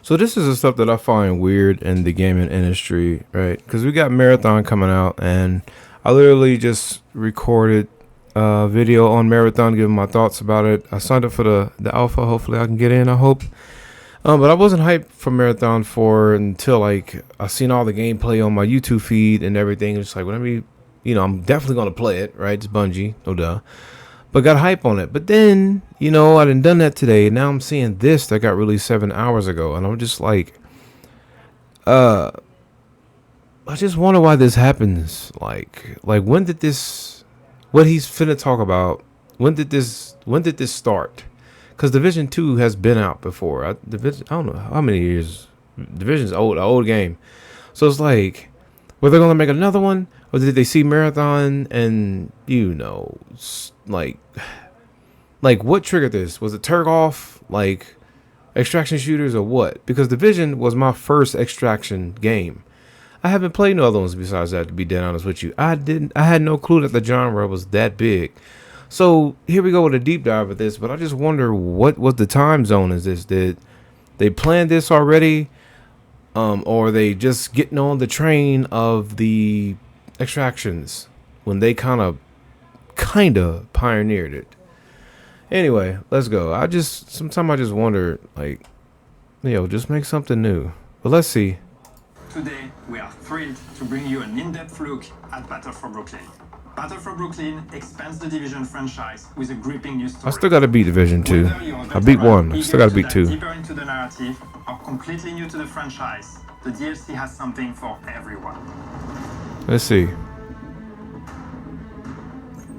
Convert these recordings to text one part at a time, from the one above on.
So this is the stuff that I find weird in the gaming industry, right? Because we got Marathon coming out, and I literally just recorded a video on Marathon, giving my thoughts about it. I signed up for the alpha. Hopefully, I can get in. I hope. But I wasn't hyped for Marathon for until like I seen all the gameplay on my YouTube feed and everything. It's like whenever I'm definitely gonna play it, right? It's Bungie, no duh. But got hype on it. But then, I done that today. Now I'm seeing this that got released 7 hours ago, and I'm just like, uh, I just wonder why this happens. Like when did this? What he's finna talk about? When did this? When did this start? Because Division 2 has been out before. I don't know how many years. Division's old, an old game. So it's like, were they gonna make another one, or did they see Marathon and like what triggered this? Was it Turgoff, like extraction shooters, or what? Because Division was my first extraction game. I haven't played no other ones besides that, to be dead honest with you. I had no clue that the genre was that big. So here we go with a deep dive of this, but I just wonder what the time zone is this? Did they plan this already? Or are they just getting on the train of the extractions when they kinda pioneered it? Anyway, let's go. Sometimes I just wonder, like, just make something new. But let's see. Today, we are thrilled to bring you an in-depth look at Battle for Brooklyn. Battle for Brooklyn expands the Division franchise with a gripping new story. I still gotta beat Division 2. I beat 1. I still gotta beat 2. Deeper into the narrative, or completely new to the franchise, the DLC has something for everyone. Let's see.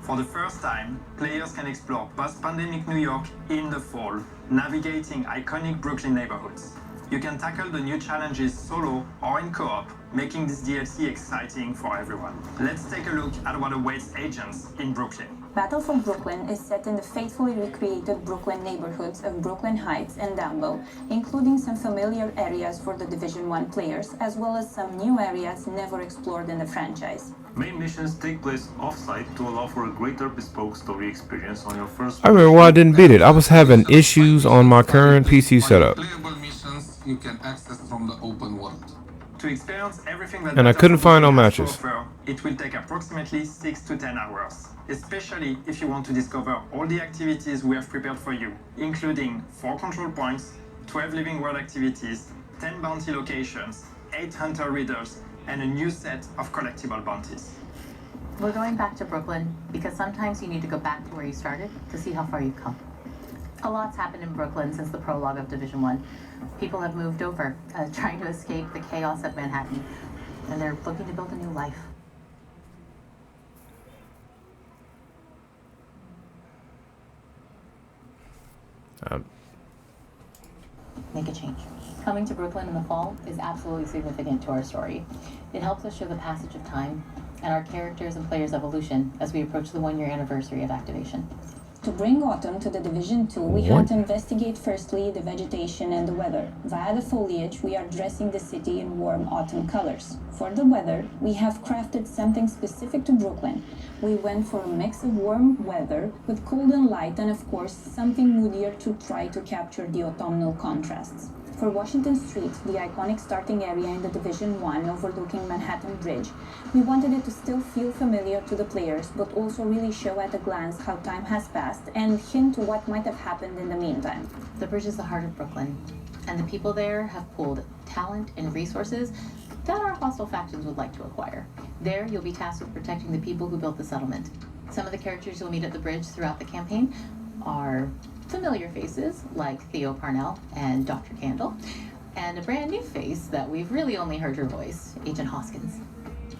For the first time, players can explore post-pandemic New York in the fall, navigating iconic Brooklyn neighborhoods. You can tackle the new challenges solo or in co-op, making this DLC exciting for everyone. Let's take a look at what awaits agents in Brooklyn. Battle for Brooklyn is set in the faithfully recreated Brooklyn neighborhoods of Brooklyn Heights and down low, including some familiar areas for the Division 1 players, as well as some new areas never explored in the franchise. Main missions take place off-site to allow for a greater bespoke story experience on your first. I remember why I didn't beat it. I was having issues on my current PC setup. Playable missions you can access from the open world. To experience everything that And I couldn't find no matches. offer, it will take approximately 6 to 10 hours, especially if you want to discover all the activities we have prepared for you, including 4 control points, 12 living world activities, 10 bounty locations, 8 hunter readers, and a new set of collectible bounties. We're going back to Brooklyn because sometimes you need to go back to where you started to see how far you've come. A lot's happened in Brooklyn since the prologue of Division 1. People have moved over, trying to escape the chaos of Manhattan, and they're looking to build a new life. Make a change. Coming to Brooklyn in the fall is absolutely significant to our story. It helps us show the passage of time and our characters' and players' evolution as we approach the 1-year anniversary of activation. To bring autumn to the Division 2, we had to investigate firstly the vegetation and the weather. Via the foliage, we are dressing the city in warm autumn colors. For the weather, we have crafted something specific to Brooklyn. We went for a mix of warm weather with cold and light, and of course, something moodier to try to capture the autumnal contrasts. For Washington Street, the iconic starting area in the Division 1 overlooking Manhattan Bridge, we wanted it to still feel familiar to the players, but also really show at a glance how time has passed and hint to what might have happened in the meantime. The bridge is the heart of Brooklyn, and the people there have pooled talent and resources that our hostile factions would like to acquire. There, you'll be tasked with protecting the people who built the settlement. Some of the characters you'll meet at the bridge throughout the campaign are familiar faces like Theo Parnell and Dr. Candle, and a brand new face that we've really only heard her voice, Agent Hoskins.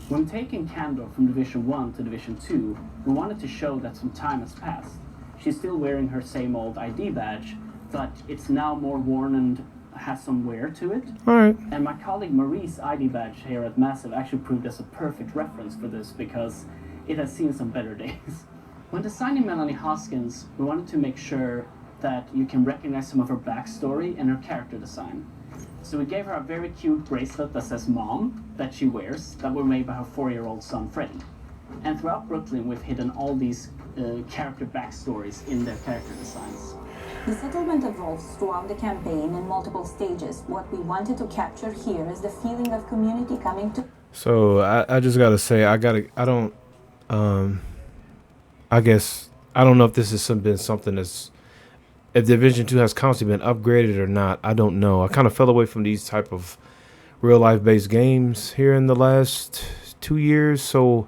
When taking Candle from Division 1 to Division 2, we wanted to show that some time has passed. She's still wearing her same old ID badge, but it's now more worn and has some wear to it. Alright. And my colleague Marie's ID badge here at Massive actually proved as a perfect reference for this because it has seen some better days. When designing Melanie Hoskins, we wanted to make sure that you can recognize some of her backstory and her character design. So we gave her a very cute bracelet that says Mom, that she wears, that were made by her 4-year-old son Freddie. And throughout Brooklyn, we've hidden all these character backstories in their character designs. The settlement evolves throughout the campaign in multiple stages. What we wanted to capture here is the feeling of community coming to. So I just gotta say I don't I guess I don't know if this has been something that's if Division 2 has constantly been upgraded or not. I don't know. I kind of fell away from these type of real life based games here in the last 2 years, so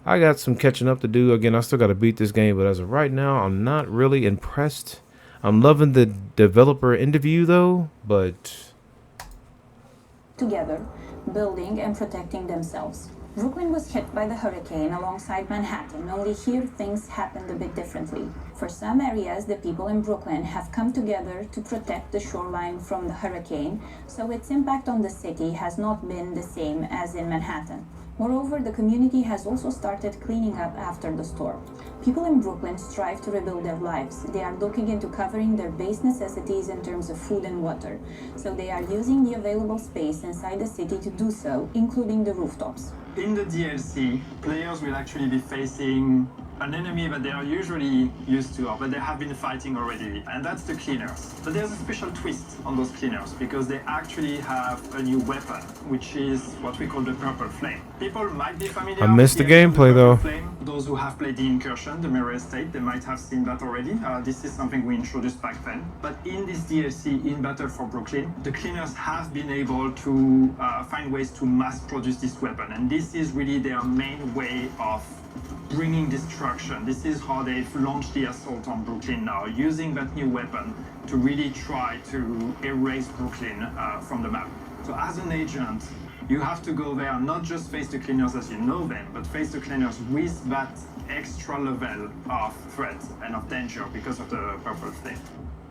I got some catching up to do. Again, I still got to beat this game, but as of right now, I'm not really impressed. I'm loving the developer interview though, but Together, building and protecting themselves. Brooklyn was hit by the hurricane alongside Manhattan, only here things happened a bit differently. For some areas, the people in Brooklyn have come together to protect the shoreline from the hurricane, so its impact on the city has not been the same as in Manhattan. Moreover, the community has also started cleaning up after the storm. People in Brooklyn strive to rebuild their lives. They are looking into covering their base necessities in terms of food and water, so they are using the available space inside the city to do so, including the rooftops. In the DLC, players will actually be facing an enemy that they are usually used to, or that they have been fighting already, and that's the cleaners. But there's a special twist on those cleaners, because they actually have a new weapon, which is what we call the Purple Flame. People might be familiar I missed with the gameplay Purple though. Flame. Those who have played the Incursion, the Mirror Estate, they might have seen that already. This is something we introduced back then. But in this DLC, in Battle for Brooklyn, the cleaners have been able to find ways to mass produce this weapon, and this is really their main way of bringing destruction. This is how they've launched the assault on Brooklyn now, using that new weapon to really try to erase Brooklyn from the map. So as an agent, you have to go there, not just face the cleaners as you know them, but face the cleaners with that extra level of threat and of danger because of the Purple Flame.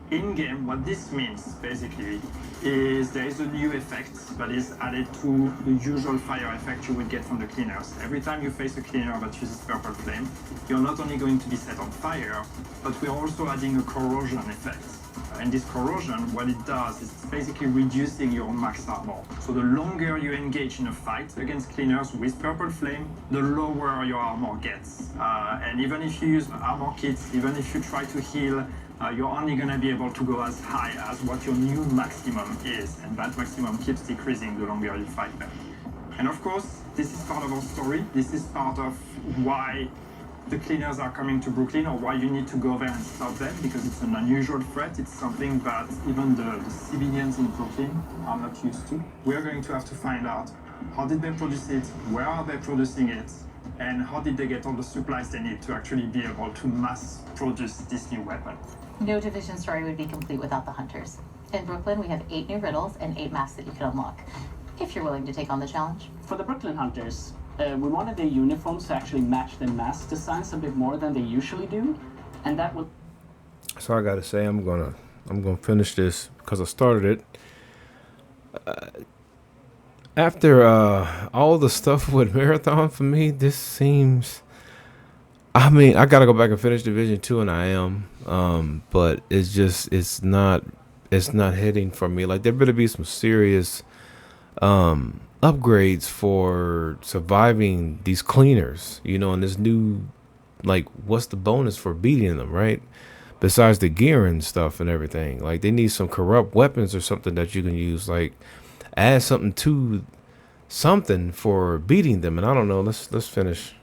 In-game, what this means, basically, is there is a new effect that is added to the usual fire effect you would get from the cleaners. Every time you face a cleaner that uses Purple Flame, you're not only going to be set on fire, but we're also adding a corrosion effect. And this corrosion, what it does is it's basically reducing your max armor. So the longer you engage in a fight against cleaners with Purple Flame, the lower your armor gets. And even if you use armor kits, even if you try to heal, you're only going to be able to go as high as what your new maximum is, and that maximum keeps decreasing the longer you fight them. And of course, this is part of our story. This is part of why the cleaners are coming to Brooklyn, or why you need to go there and stop them, because it's an unusual threat. It's something that even the civilians in Brooklyn are not used to. We're going to have to find out how did they produce it, where are they producing it, and how did they get all the supplies they need to actually be able to mass produce this new weapon. No Division story would be complete without the hunters. In Brooklyn, we have 8 new riddles and 8 maps that you can unlock, if you're willing to take on the challenge. For the Brooklyn Hunters, we wanted their uniforms to actually match the mask designs a bit more than they usually do, and that would. So I gotta say I'm gonna finish this because I started it. After all the stuff with Marathon for me, this seems. I mean, I gotta go back and finish Division 2, and I am. But it's not hitting for me. Like there better be some serious upgrades for surviving these cleaners, and this new, like, what's the bonus for beating them, right? Besides the gear and stuff and everything, like they need some corrupt weapons or something that you can use, like add something to something for beating them. And I don't know. Let's finish.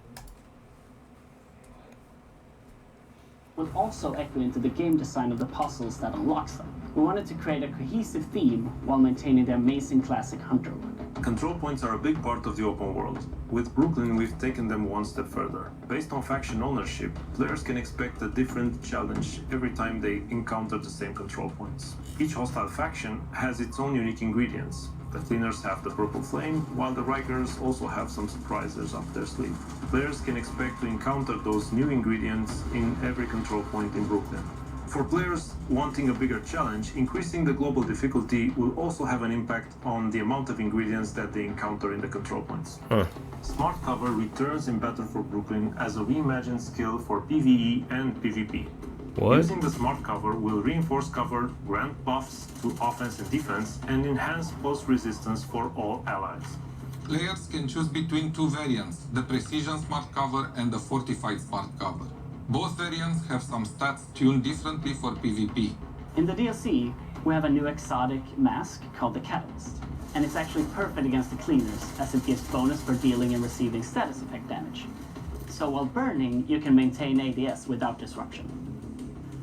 Would also echo into the game design of the puzzles that unlocks them. We wanted to create a cohesive theme while maintaining the amazing classic hunter look. Control points are a big part of the open world. With Brooklyn, we've taken them one step further. Based on faction ownership, players can expect a different challenge every time they encounter the same control points. Each hostile faction has its own unique ingredients. The cleaners have the Purple Flame, while the Rikers also have some surprises up their sleeve. Players can expect to encounter those new ingredients in every control point in Brooklyn. For players wanting a bigger challenge, increasing the global difficulty will also have an impact on the amount of ingredients that they encounter in the control points. Smart Cover returns in Battle for Brooklyn as a reimagined skill for PvE and PvP. What? Using the Smart Cover will reinforce cover, grant buffs to offense and defense, and enhance pulse resistance for all allies. Players can choose between 2 variants, the Precision Smart Cover and the Fortified Smart Cover. Both variants have some stats tuned differently for PvP. In the DLC, we have a new exotic mask called the Catalyst, and it's actually perfect against the cleaners as it gives bonus for dealing and receiving status effect damage. So while burning, you can maintain ADS without disruption.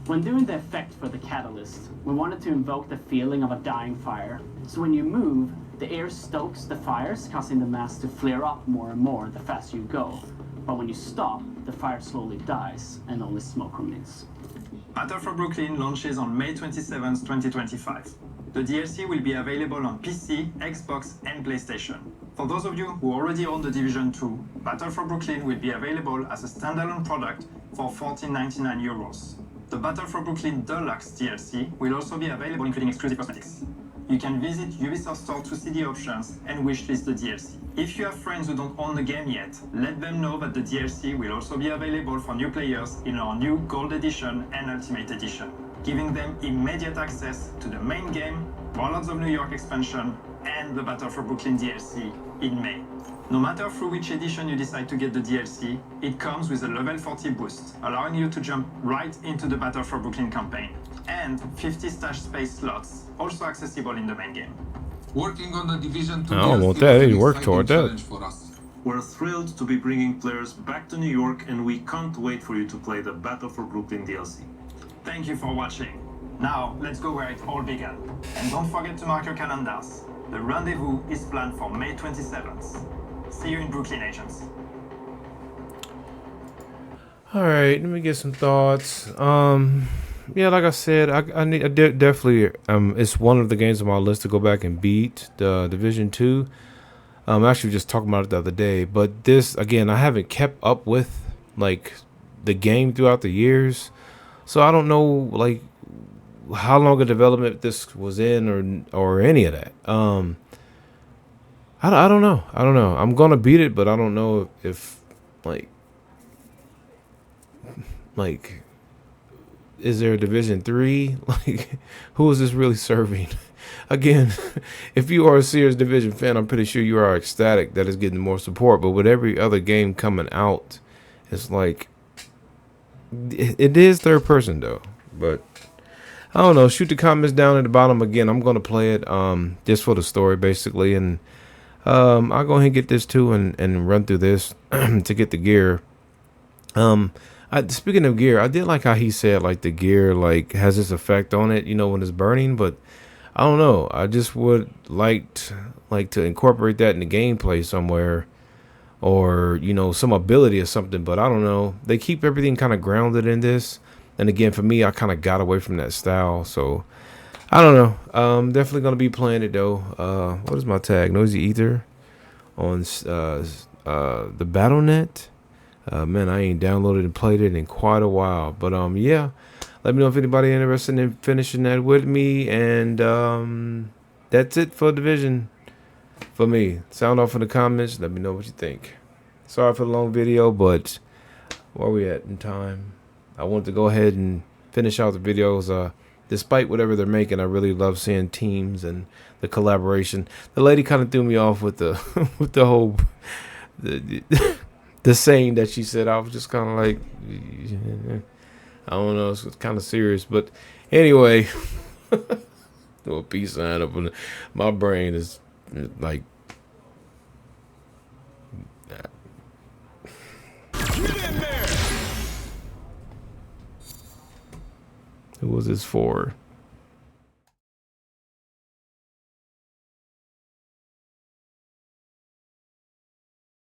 When doing the effect for the Catalyst, we wanted to invoke the feeling of a dying fire, so when you move, the air stokes the fires, causing the mask to flare up more and more the faster you go. But when you stop, the fire slowly dies and only smoke remains. Battle for Brooklyn launches on May 27, 2025. The DLC will be available on PC, Xbox, and PlayStation. For those of you who already own The Division 2, Battle for Brooklyn will be available as a standalone product for €14.99. The Battle for Brooklyn Deluxe DLC will also be available, including exclusive cosmetics. You can visit Ubisoft Store to see the options and wishlist the DLC. If you have friends who don't own the game yet, let them know that the DLC will also be available for new players in our new Gold Edition and Ultimate Edition, giving them immediate access to the main game, Warlords of New York expansion, and the Battle for Brooklyn DLC in May. No matter through which edition you decide to get the DLC, it comes with a level 40 boost, allowing you to jump right into the Battle for Brooklyn campaign, and 50 stash space slots, also accessible in the main game. Working on the Division 2 I don't want DLC that. was I an didn't work exciting toward that. challenge for us. We're thrilled to be bringing players back to New York, and we can't wait for you to play the Battle for Brooklyn DLC. Thank you for watching. Now, let's go where it all began. And don't forget to mark your calendars. The rendezvous is planned for May 27th. See you in Brooklyn, agents. All right, let me get some thoughts. Yeah, like I said, I definitely it's one of the games on my list to go back and beat, the Division 2. Actually just talking about it the other day, but this again, I haven't kept up with like the game throughout the years, so I don't know like how long of development this was in or any of that. I don't know. I'm gonna beat it, but I don't know if like is there a Division 3? Like, who is this really serving? Again, if you are a serious Division fan, I'm pretty sure you are ecstatic that it's getting more support. But with every other game coming out, it's like it is third person though. But I don't know. Shoot the comments down at the bottom. Again, I'm gonna play it just for the story basically, and I'll go ahead and get this too and run through this to get the gear. Speaking of gear, I did like how he said like the gear like has this effect on it, you know, when it's burning, but I don't know. I just would like to incorporate that in the gameplay somewhere, or you know, some ability or something. But I don't know. They keep everything kind of grounded in this, and again, for me, I kind of got away from that style, so I don't know. Definitely gonna be playing it though. What is my tag? Noisy Ether on the BattleNet. Man, I ain't downloaded and played it in quite a while, but yeah. Let me know if anybody interested in finishing that with me, and that's it for Division for me. Sound off in the comments. Let me know what you think. Sorry for the long video, but where are we at in time? I wanted to go ahead and finish out the videos. Despite whatever they're making, I really love seeing teams and the collaboration. The lady kind of threw me off with the with the whole the saying that she said. I was just kind of like, I don't know, it's kind of serious, but anyway, do a peace sign up, and my brain is like, get in there. Who was this for?